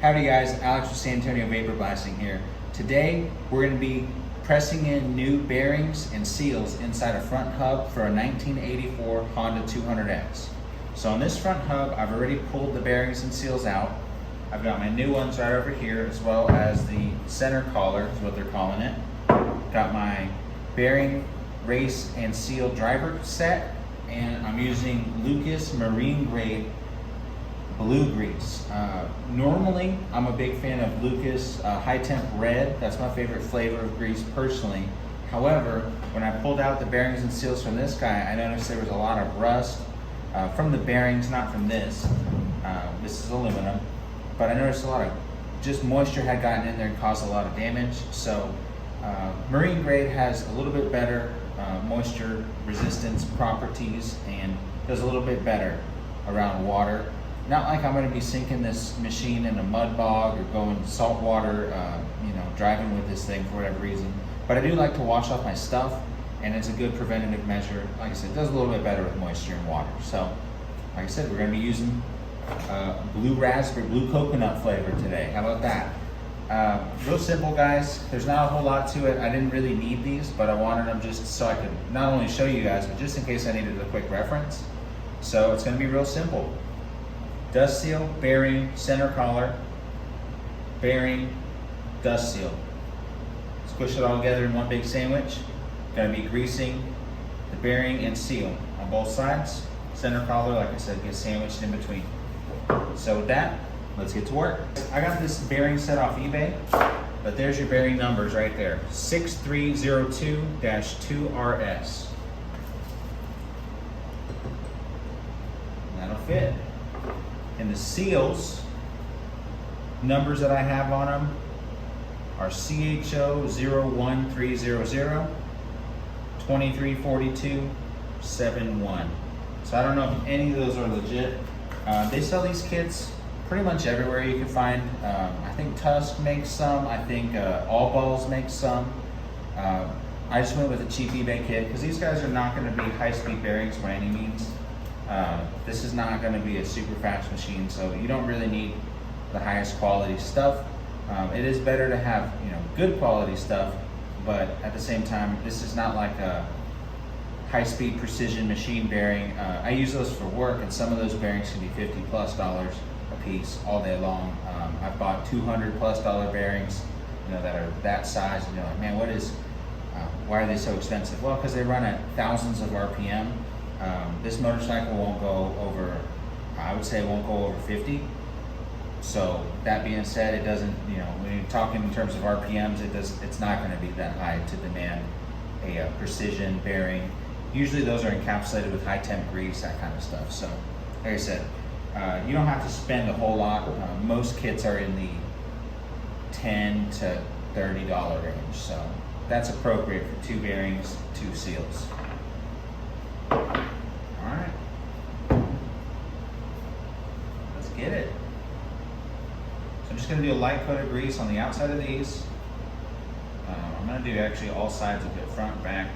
Howdy guys, Alex with San Antonio Vapor Blasting here. Today we're going to be pressing in new bearings and seals inside a front hub for a 1984 Honda 200X. So on this front hub, I've already pulled the bearings and seals out. I've got my new ones right over here, as well as the center collar is what they're calling it. Got my bearing, race, and seal driver set, and I'm using Lucas Marine Grade blue grease. Normally, I'm a big fan of Lucas High Temp Red. That's my favorite flavor of grease personally. However, when I pulled out the bearings and seals from this guy, I noticed there was a lot of rust from the bearings, not from this. This is aluminum, but I noticed a lot of just moisture had gotten in there and caused a lot of damage. So Marine Grade has a little bit better moisture resistance properties and does a little bit better around water. Not like I'm going to be sinking this machine in a mud bog or going saltwater, driving with this thing for whatever reason. But I do like to wash off my stuff, and it's a good preventative measure. Like I said, it does a little bit better with moisture and water. So, like I said, we're going to be using blue raspberry, blue coconut flavor today. How about that? Real simple, guys. There's not a whole lot to it. I didn't really need these, but I wanted them just so I could not only show you guys, but just in case I needed a quick reference. So it's going to be real simple. Dust seal, bearing, center collar, bearing, dust seal. Squish it all together in one big sandwich. Gonna be greasing the bearing and seal on both sides. Center collar, like I said, gets sandwiched in between. So with that, let's get to work. I got this bearing set off eBay, but there's your bearing numbers right there. 6302-2RS. That'll fit. And the seals, numbers that I have on them are CHO 01300 234271. So I don't know if any of those are legit. They sell these kits pretty much everywhere you can find. I think Tusk makes some. I think All Balls makes some. I just went with a cheap eBay kit because these guys are not going to be high-speed bearings by any means. This is not going to be a super fast machine, so you don't really need the highest quality stuff. It is better to have good quality stuff, but at the same time, this is not like a high-speed precision machine bearing. I use those for work, and some of those bearings can be $50+ a piece all day long. I've bought $200+ bearings, that are that size, and you're like, man, why are they so expensive? Well, because they run at thousands of RPM. This motorcycle won't go over, I would say it won't go over 50. So that being said, it doesn't, when you're talking in terms of RPMs, it's not going to be that high to demand a precision bearing. Usually those are encapsulated with high temp grease, that kind of stuff. So like I said, you don't have to spend a whole lot. Most kits are in the $10 to $30 range. So that's appropriate for 2 bearings, 2 seals. Alright, let's get it. So I'm just going to do a light coat of grease on the outside of these. I'm going to do actually all sides of it, front, back.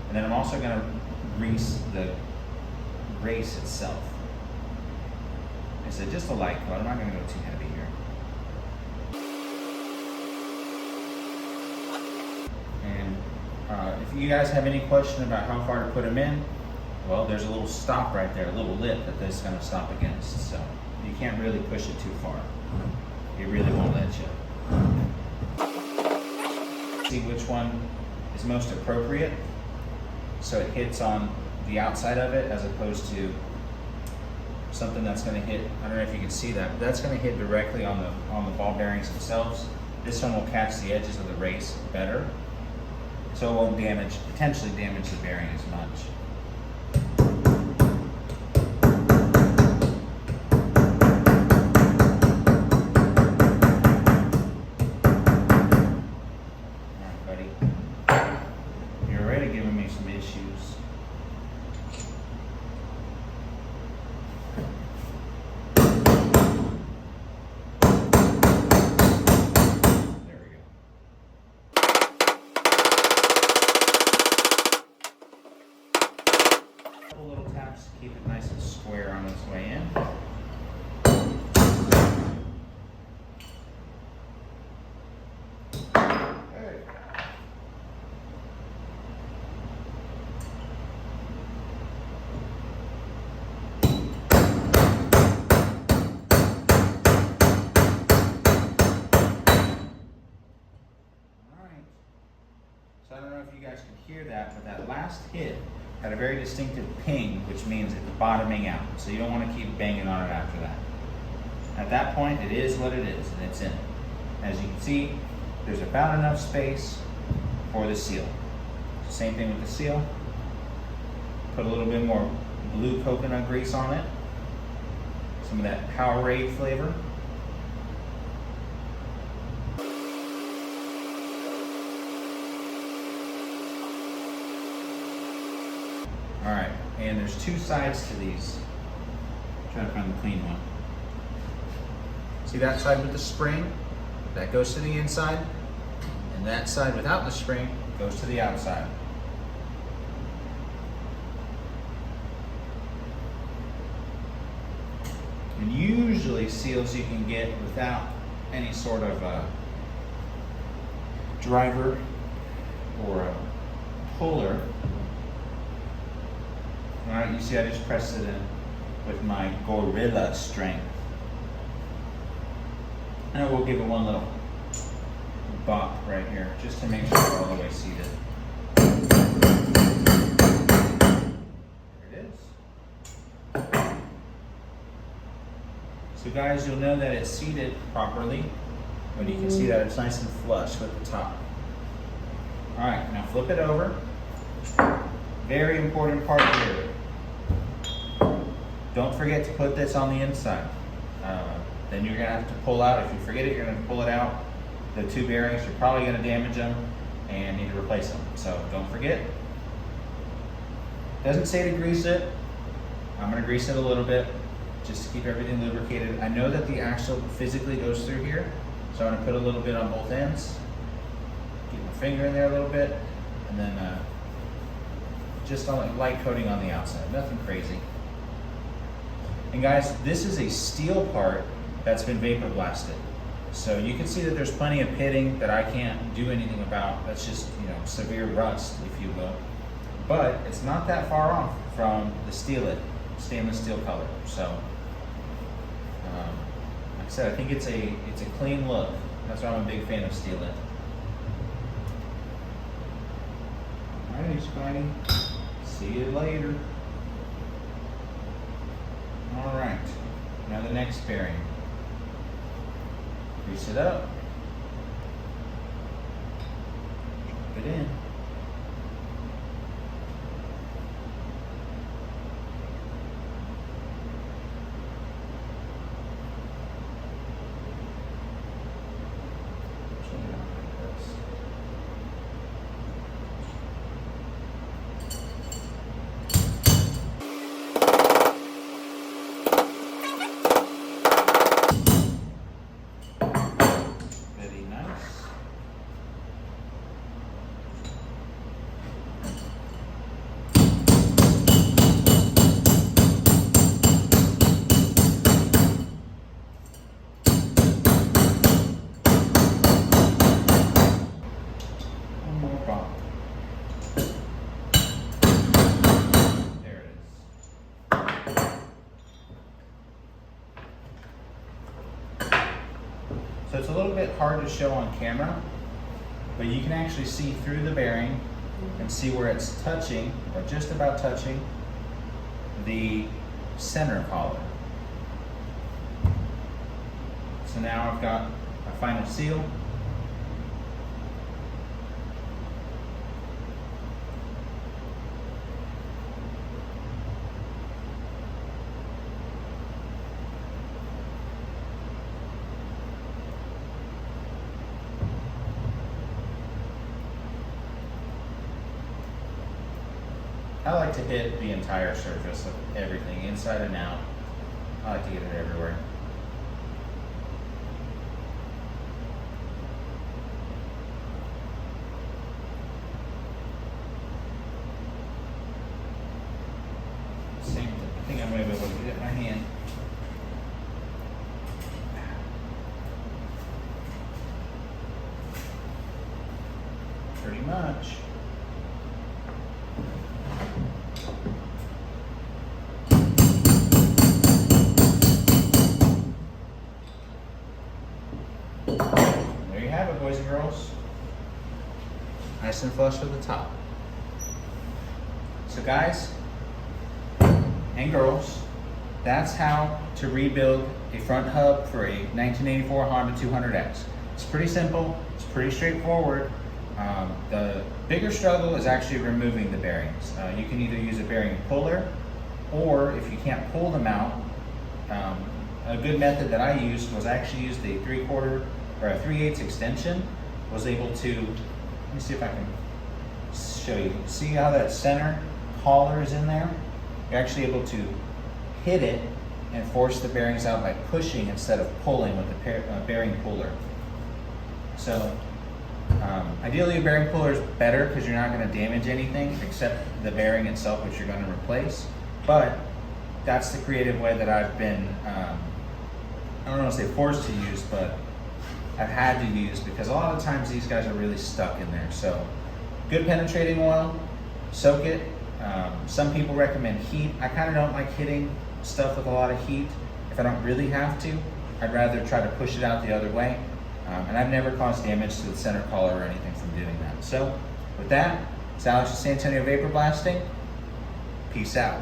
And then I'm also going to grease the race itself. I said just a light coat, I'm not going to go too heavy here. And if you guys have any question about how far to put them in, well, there's a little stop right there, a little lip that this is going to stop against. So you can't really push it too far. It really won't let you. See which one is most appropriate, so it hits on the outside of it as opposed to something that's going to hit, I don't know if you can see that, but that's going to hit directly on the ball bearings themselves. This one will catch the edges of the race better, so it won't potentially damage the bearing as much. Alright, buddy. You're already giving me some issues. had a very distinctive ping, which means it's bottoming out. So you don't want to keep banging on it after that. At that point, it is what it is, and it's in. As you can see, there's about enough space for the seal. Same thing with the seal. Put a little bit more blue coconut grease on it. Some of that Powerade flavor. All right, and there's two sides to these. Try to find the clean one. See that side with the spring? That goes to the inside, and that side without the spring goes to the outside. And usually seals you can get without any sort of driver or a puller. All right, you see I just pressed it in with my gorilla strength. And we'll give it one little bop right here, just to make sure we're all the way seated. There it is. So guys, you'll know that it's seated properly when you can see that it's nice and flush with the top. All right, now flip it over. Very important part here. Don't forget to put this on the inside. Then you're gonna have to pull out. If you forget it, you're gonna pull it out. The two bearings, you're probably gonna damage them and need to replace them. So don't forget. Doesn't say to grease it. I'm gonna grease it a little bit just to keep everything lubricated. I know that the axle physically goes through here, so I'm gonna put a little bit on both ends. Keep my finger in there a little bit, and then just a light coating on the outside, nothing crazy. And guys, this is a steel part that's been vapor blasted. So you can see that there's plenty of pitting that I can't do anything about. That's just, severe rust, if you will. But it's not that far off from the stainless steel color. So, like I said, I think it's a clean look. That's why I'm a big fan of Steelit. Alrighty, Spidey. See you later. All right, now the next bearing. Grease it up. Drop it in. So it's a little bit hard to show on camera, but you can actually see through the bearing and see where it's touching, or just about touching, the center collar. So now I've got my final seal. I like to hit the entire surface of everything, inside and out. I like to get it everywhere. Same thing. I think I might be able to get it in my hand. Pretty much. There you have it, boys and girls. Nice and flush with the top. So guys and girls, that's how to rebuild a front hub for a 1984 Honda 200X. It's pretty simple, it's pretty straightforward. The bigger struggle is actually removing the bearings. You can either use a bearing puller, or if you can't pull them out, a good method that I used was I actually used a 3/4 or a 3/8 extension. Was able to, let me see if I can show you. See how that center collar is in there? You're actually able to hit it and force the bearings out by pushing instead of pulling with the bearing puller. So ideally a bearing puller is better because you're not going to damage anything except the bearing itself, which you're going to replace. But that's the creative way that I've been, I don't want to say forced to use, but I've had to use, because a lot of times these guys are really stuck in there. So good penetrating oil, soak it. Some people recommend heat. I kind of don't like hitting stuff with a lot of heat. If I don't really have to, I'd rather try to push it out the other way. And I've never caused damage to the center collar or anything from doing that. So with that, it's Alex with San Antonio Vapor Blasting. Peace out.